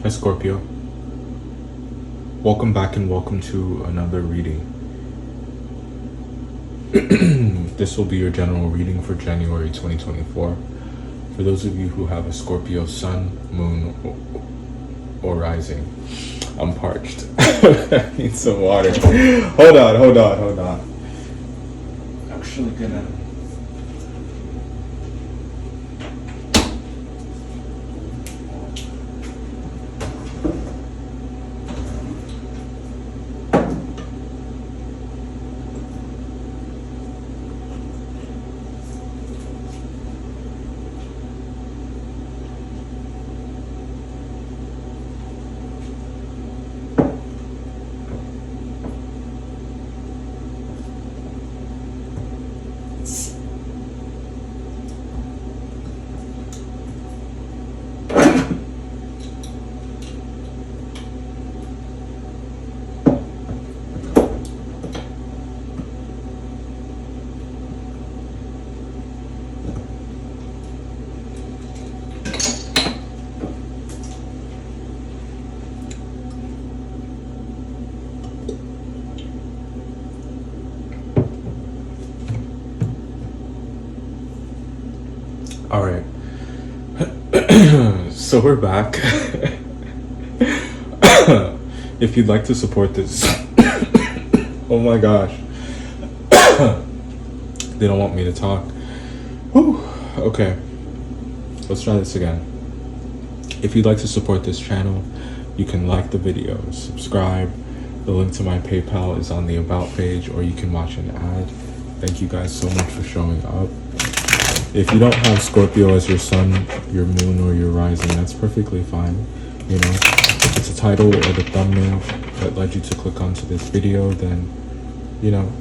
Hi Scorpio. Welcome back and welcome to another reading. This will be your general reading for January 2024. For those of you who have a Scorpio sun, moon, or rising. I'm parched. I need some water. Hold on. Actually gonna... All right. So we're back. If you'd like to support this, oh my gosh, they don't want me to talk. Whew. Okay, let's try this again. If you'd like to support this channel, you can like the video, subscribe. The link to my PayPal is on the About page, or you can watch an ad. Thank you guys so much for showing up. If you don't have Scorpio as your sun, your moon, or your rising, that's perfectly fine. You know, if it's a title or the thumbnail that led you to click onto this video, then, you know,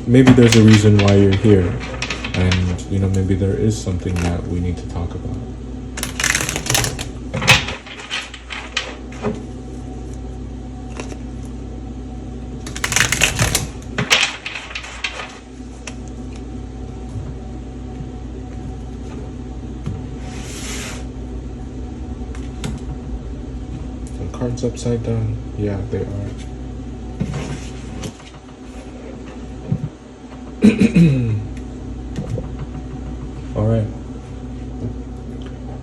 maybe there's a reason why you're here. And, you know, maybe there is something that we need to talk about. Cards upside down? Yeah, they are. All right.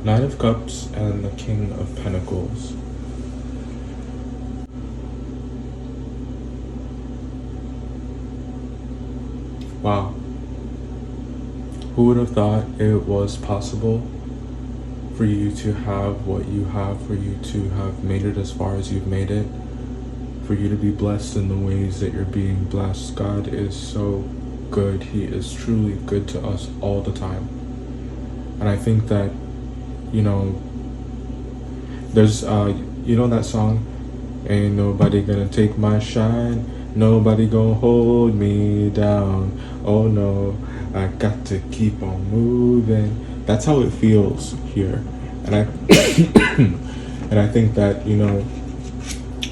Nine of Cups and the King of Pentacles. Wow. Who would have thought it was possible for you to have what you have, for you to have made it as far as you've made it, for you to be blessed in the ways that you're being blessed? God is so good. He is truly good to us all the time. And I think that, you know, there's, you know that song, ain't nobody gonna take my shine, nobody gonna hold me down, oh no, I got to keep on moving. That's how it feels here. And I and I think that, you know,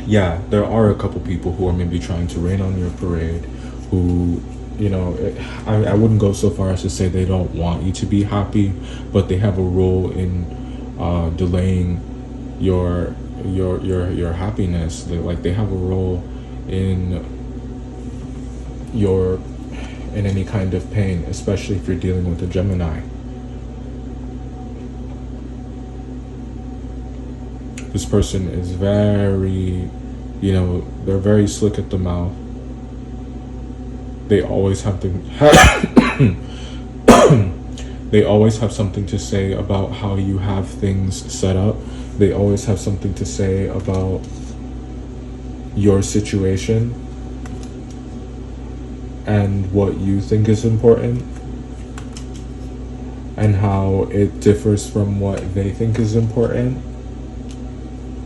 yeah, there are a couple people who are maybe trying to rain on your parade, who, you know, I wouldn't go so far as to say they don't want you to be happy, but they have a role in delaying your happiness. They have a role in any kind of pain, especially if you're dealing with a Gemini. This person is very, you know, they're very slick at the mouth. They always have to they always have something to say about how you have things set up. They always have something to say about your situation and what you think is important, and how it differs from what they think is important,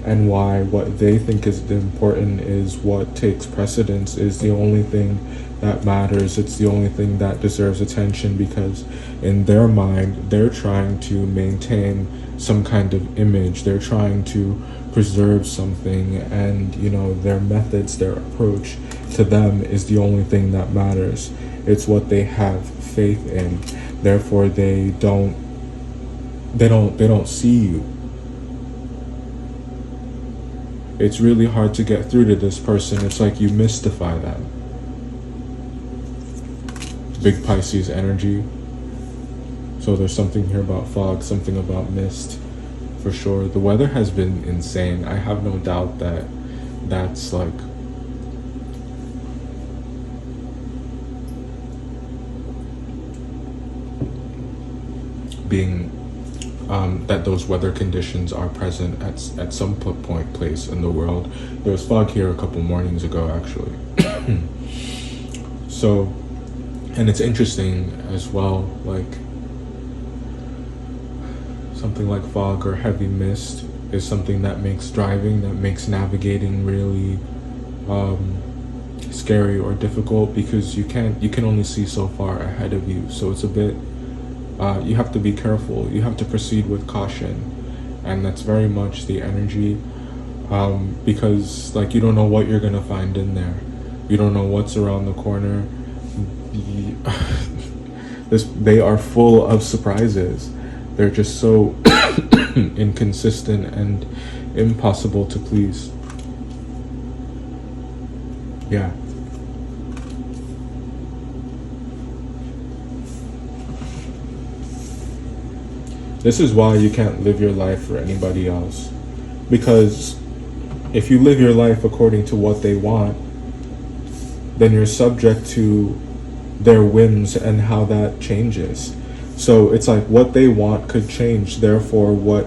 and why what they think is important is what takes precedence, is the only thing that matters. It's the only thing that deserves attention, because in their mind, they're trying to maintain some kind of image. They're trying to preserve something, and, you know, their methods, their approach to them is the only thing that matters. It's what they have faith in. Therefore, they don't see you. It's really hard to get through to this person. It's like you mystify them. Big Pisces energy. So there's something here about fog, something about mist, for sure. The weather has been insane. I have no doubt that that's like being that those weather conditions are present at some place in the world. There was fog here a couple mornings ago, actually. So, and it's interesting as well, like something like fog or heavy mist is something that makes driving, that makes navigating really scary or difficult, because you can only see so far ahead of you. So it's a bit you have to be careful. You have to proceed with caution, and that's very much the energy, because like you don't know what you're gonna find in there. You don't know what's around the corner. They are full of surprises. They're just so inconsistent and impossible to please. Yeah. This is why you can't live your life for anybody else. Because if you live your life according to what they want, then you're subject to their whims and how that changes. So it's like what they want could change. Therefore, what,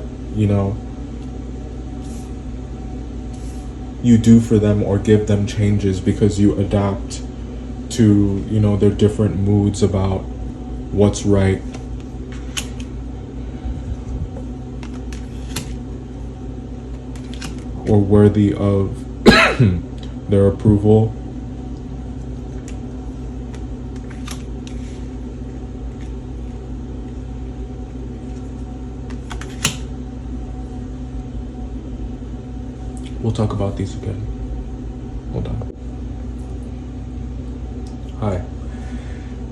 you do for them or give them changes because you adapt to, their different moods about what's right. Or worthy of their approval. We'll talk about these again. Hold on. Hi.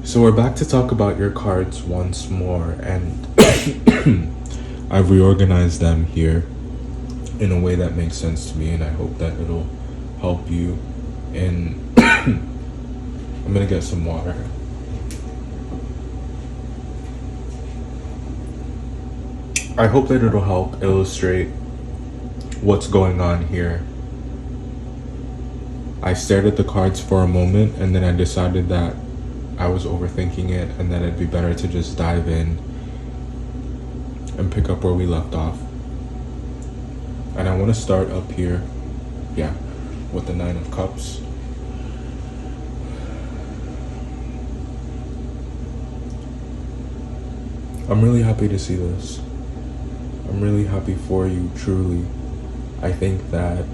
So we're back to talk about your cards once more, and I've reorganized them here in a way that makes sense to me, and I hope that it'll help you. And I'm gonna get some water. I hope that it'll help illustrate what's going on here. I stared at the cards for a moment, and then I decided that I was overthinking it and that it'd be better to just dive in and pick up where we left off. And I want to start up here, with the 9 of Cups. I'm really happy to see this. I'm really happy for you, truly. I think that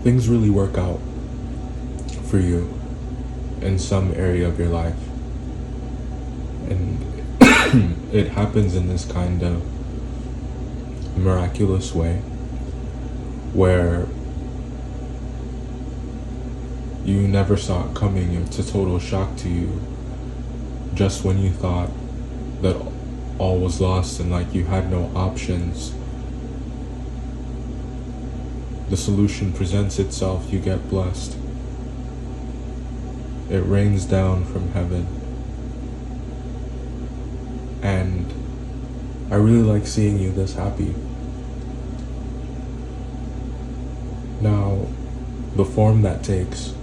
things really work out for you in some area of your life. And it happens in this kind of miraculous way where you never saw it coming. It's a total shock to you. Just when you thought that all was lost and like you had no options, the solution presents itself. You get blessed. It rains down from heaven. And I really like seeing you this happy. Now, the form that takes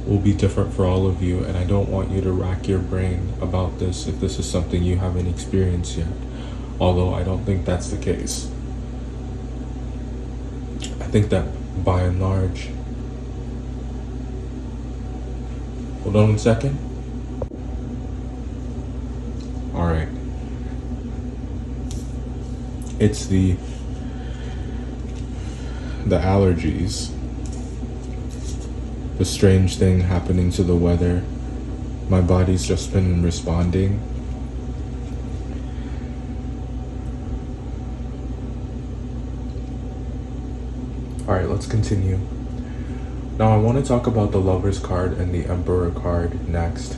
will be different for all of you, and I don't want you to rack your brain about this if this is something you haven't experienced yet, although I don't think that's the case. I think that by and large... Hold on 1 second. Alright. It's the allergies. The strange thing happening to the weather. My body's just been responding. Alright, let's continue. Now I want to talk about the Lover's card and the Emperor card next.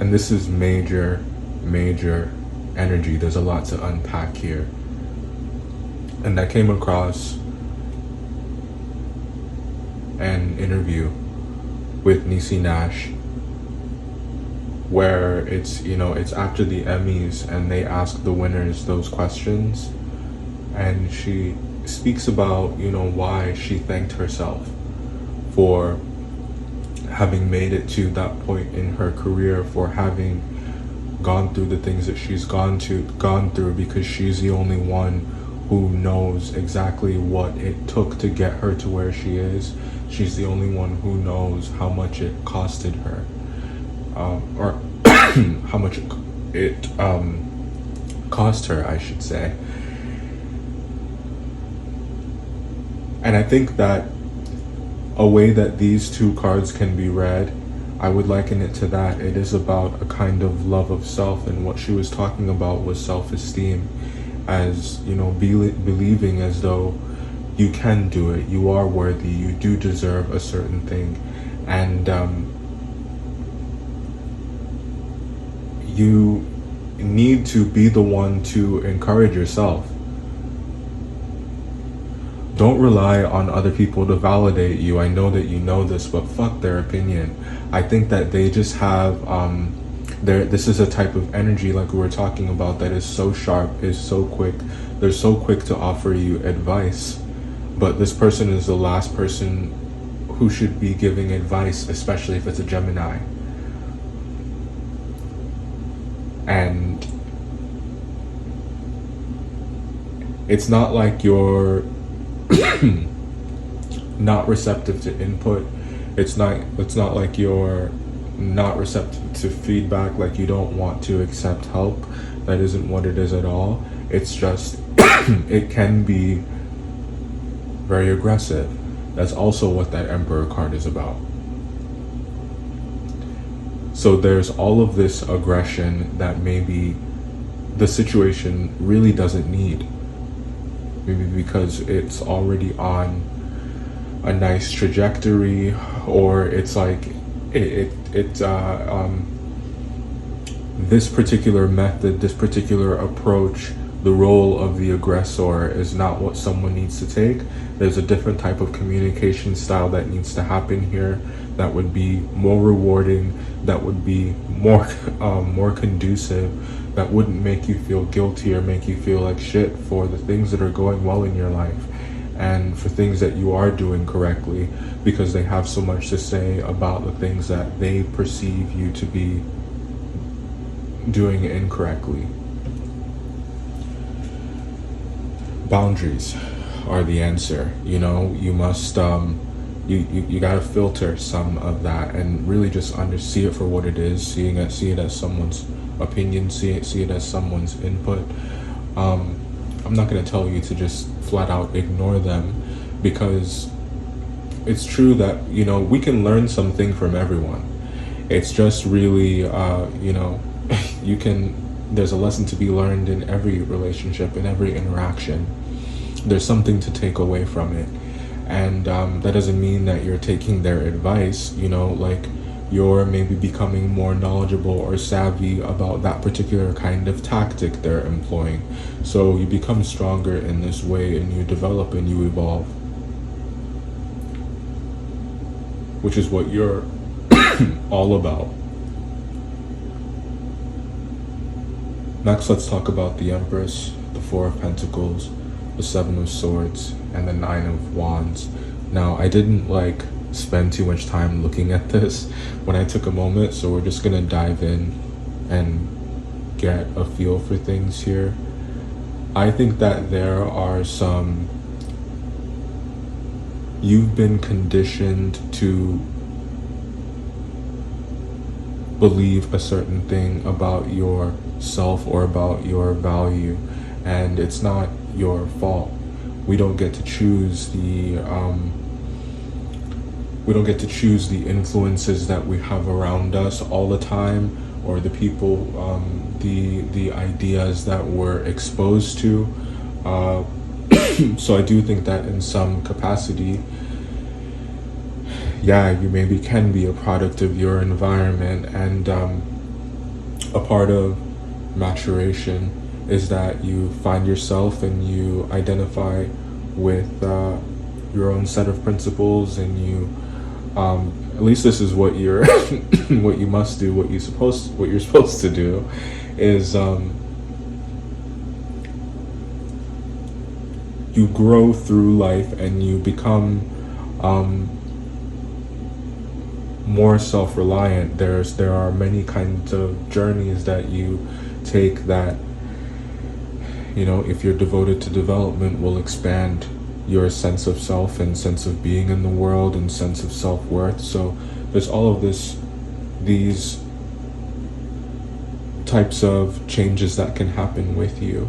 And this is major, major energy. There's a lot to unpack here. And I came across an interview with Niecy Nash where it's after the Emmys and they ask the winners those questions, and she speaks about why she thanked herself for having made it to that point in her career, for having gone through the things that she's gone through, because she's the only one who knows exactly what it took to get her to where she is. She's the only one who knows how much it costed her, or how much it cost her, I should say. And I think that a way that these two cards can be read, I would liken it to that. It is about a kind of love of self, and what she was talking about was self-esteem, as believing as though you can do it, you are worthy, you do deserve a certain thing, and you need to be the one to encourage yourself. Don't rely on other people to validate you. I know that you know this, but fuck their opinion. I think that they just have this is a type of energy, like we were talking about, that is so sharp, is so quick. They're so quick to offer you advice, but this person is the last person who should be giving advice, especially if it's a Gemini. And it's not like you're not receptive to input. It's not like you're not receptive to feedback, like you don't want to accept help. That isn't what it is at all. It's just it can be very aggressive. That's also what that Emperor card is about. So there's all of this aggression that maybe the situation really doesn't need. Maybe because it's already on a nice trajectory, or it's like this particular method, this particular approach, the role of the aggressor is not what someone needs to take. There's a different type of communication style that needs to happen here that would be more rewarding, that would be more conducive, that wouldn't make you feel guilty or make you feel like shit for the things that are going well in your life and for things that you are doing correctly, because they have so much to say about the things that they perceive you to be doing incorrectly. Boundaries are the answer. You must you gotta filter some of that and really just see it for what it is, see it as someone's opinion, see it as someone's input. I'm not gonna tell you to just flat out ignore them, because it's true that we can learn something from everyone. It's just really there's a lesson to be learned in every relationship, in every interaction. There's something to take away from it, and that doesn't mean that you're taking their advice, like you're maybe becoming more knowledgeable or savvy about that particular kind of tactic they're employing. So you become stronger in this way, and you develop and you evolve, which is what you're all about. Next, let's talk about the Empress, the Four of Pentacles, the Seven of Swords, and the Nine of Wands. Now, I didn't spend too much time looking at this when I took a moment, so we're just gonna dive in and get a feel for things here. I think that there are you've been conditioned to believe a certain thing about yourself or about your value, and it's not your fault. We don't get to choose the influences that we have around us all the time, or the people, the ideas that we're exposed to. So I do think that in some capacity, you maybe can be a product of your environment, and a part of maturation is that you find yourself and you identify with your own set of principles, and you at least this is what you're what you must do, what you're supposed to do is you grow through life and you become more self-reliant. There are many kinds of journeys that you take that, you know, if you're devoted to development, will expand your sense of self and sense of being in the world and sense of self-worth. So there's all of these types of changes that can happen with you.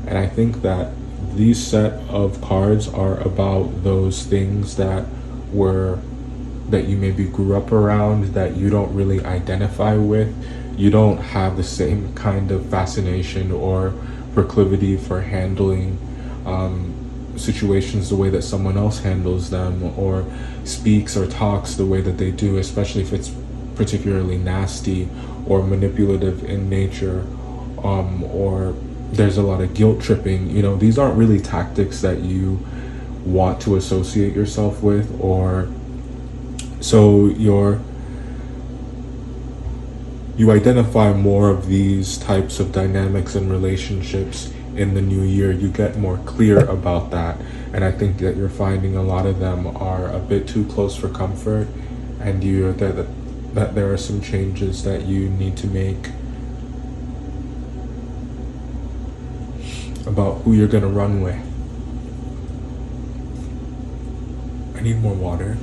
And I think that these set of cards are about those things that you maybe grew up around, that you don't really identify with. You don't have the same kind of fascination or proclivity for handling situations the way that someone else handles them, or speaks or talks the way that they do, especially if it's particularly nasty or manipulative in nature, or there's a lot of guilt tripping. You know, these aren't really tactics that you want to associate yourself with, or so you identify more of these types of dynamics and relationships in the new year. You get more clear about that, and I think that you're finding a lot of them are a bit too close for comfort, and that there are some changes that you need to make about who you're gonna run with. I need more water.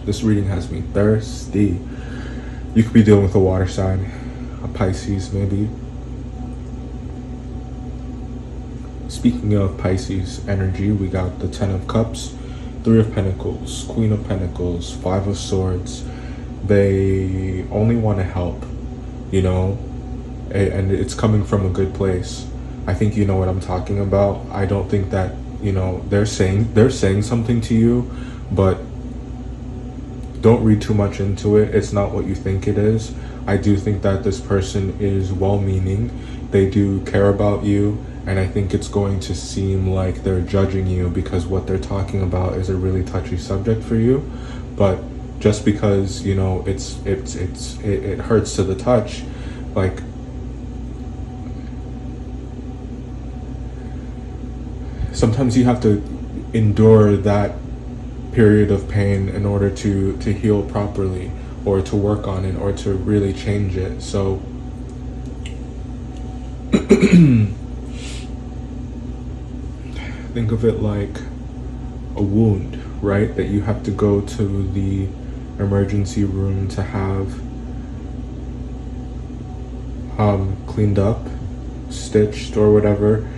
This reading has me thirsty. You could be dealing with a water sign, a Pisces maybe. Speaking of Pisces energy, we got the Ten of Cups, Three of Pentacles, Queen of Pentacles, Five of Swords. They only want to help, you know, and it's coming from a good place. I think you know what I'm talking about. I don't think that, you know, they're saying something to you, but don't read too much into it. It's not what you think it is. I do think that this person is well-meaning. They do care about you, and I think it's going to seem like they're judging you because what they're talking about is a really touchy subject for you. But just because, you know, it hurts to the touch, like, sometimes you have to endure that period of pain in order to heal properly, or to work on it, or to really change it. So think of it like a wound, right? That you have to go to the emergency room to have cleaned up, stitched, or whatever.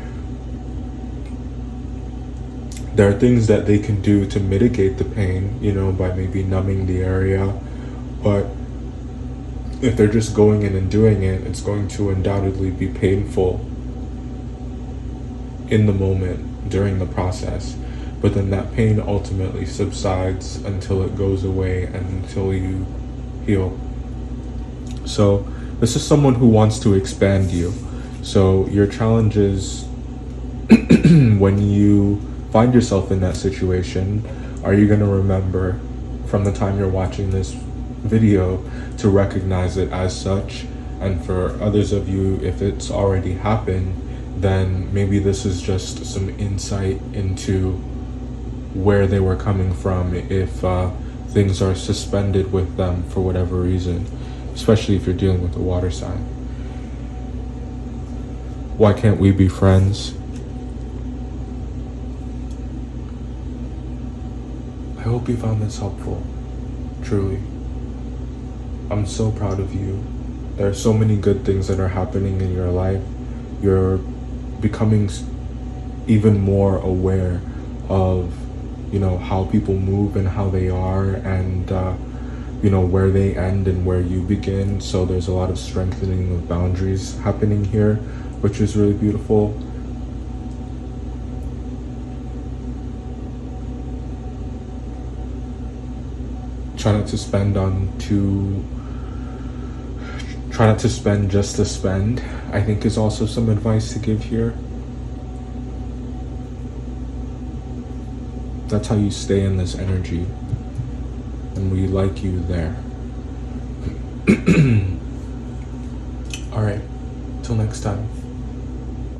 There are things that they can do to mitigate the pain, you know, by maybe numbing the area. But if they're just going in and doing it, it's going to undoubtedly be painful in the moment, during the process. But then that pain ultimately subsides until it goes away and until you heal. So this is someone who wants to expand you. So your challenge is when you find yourself in that situation, are you going to remember from the time you're watching this video to recognize it as such? And for others of you, if it's already happened, then maybe this is just some insight into where they were coming from if things are suspended with them for whatever reason, especially if you're dealing with a water sign. Why can't we be friends? I hope you found this helpful, truly. I'm so proud of you. There are so many good things that are happening in your life. You're becoming even more aware of, you know, how people move and how they are, and you know, where they end and where you begin. So there's a lot of strengthening of boundaries happening here, which is really beautiful. Try not to spend try not to spend just to spend, I think, is also some advice to give here. That's how you stay in this energy, and we like you there. All right, till next time.